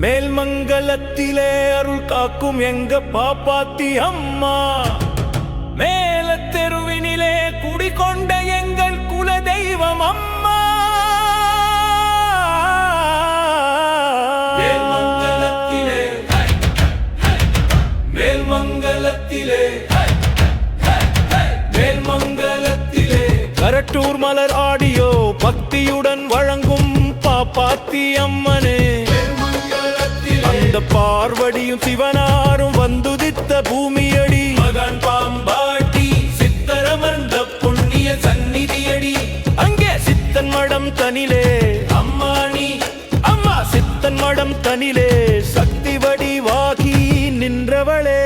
மேல்மங்கலத்திலே அருள் காக்கும் எங்க பாப்பாத்தி அம்மா, மேல தெருவினிலே குடிகொண்ட எங்கள் குல தெய்வம் அம்மா. மேல்மங்கலத்திலே மேல்மங்கலத்திலே மேல்மங்கலத்திலே கரட்டூர் மலர் ஆடியோ பக்தியுடன் வழங்கும் பாப்பாத்தி அம்மனே. அந்த பார்வடியும் சிவனாரும் வந்துதித்த பூமியடி, மகன் பாம்பாட்டி சித்தரமர்ந்த புண்ணிய சந்நிதியடி. அங்கே சித்தன் மடம் தனிலே அம்மானி அம்மா, சித்தன் மடம் தனிலே சக்தி வடிவாகி நின்றவளே.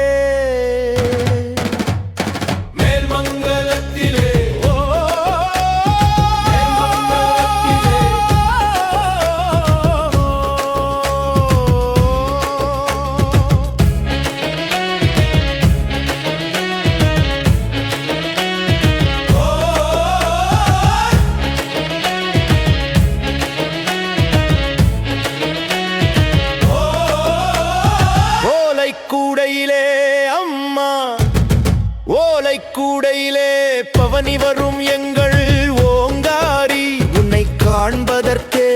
கூடையிலே அம்மா, ஓலை கூடையிலே பவனி வரும் எங்கள் ஓங்காரி, உன்னை காண்பதற்கே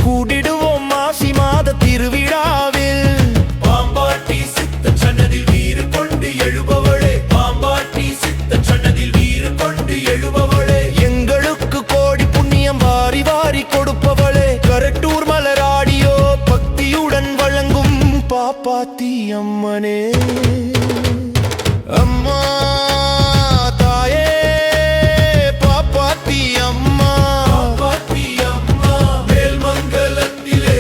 கூடிடுவோம் மாசி மாத திருவிழாவில். பாம்பாட்டி சித்த சன்னதில் வீறு கொண்டு எழுபவளே, பாம்பாட்டி சித்த சன்னதில் வீறு கொண்டு எழுபவளே, எங்களுக்கு கோடி புண்ணியம் வாரி வாரி கொடுப்பவளே. கரட்டூர் மலராடியோ பக்தியுடன் வழங்கும் பாப்பாத்தி அம்மனே. அம்மா தாயே பாப்பாத்தி அம்மா, பாப்பாத்தி அம்மா. மேல்மங்கலத்திலே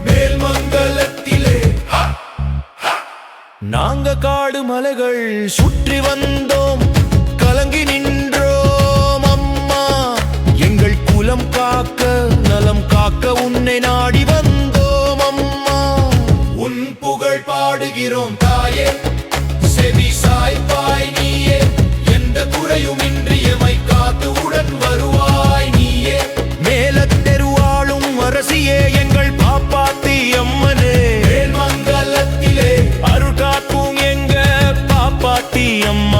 மேல்மங்கலத்திலே நாங்க காடு மலைகள் சுற்றி வந்தோம், கலங்கி நின்றோம் அம்மா. எங்கள் குலம் காக்க நலம் காக்க உன்னை நாடி வந்தோம் அம்மா. உன் புகழ் பாடுகிறோம் தாயே, செவி சாய்ப்பாய் நீயே, எந்த குறையும் இன்றி எமை காத்து உடன் வருவாய் நீயே. மேலத்தெருவாளும் அரசியே எங்கள் பாப்பாத்தி அம்மனே, மேல்மங்கலத்திலே அருள் காக்கும் எங்க பாப்பாத்தி அம்மா.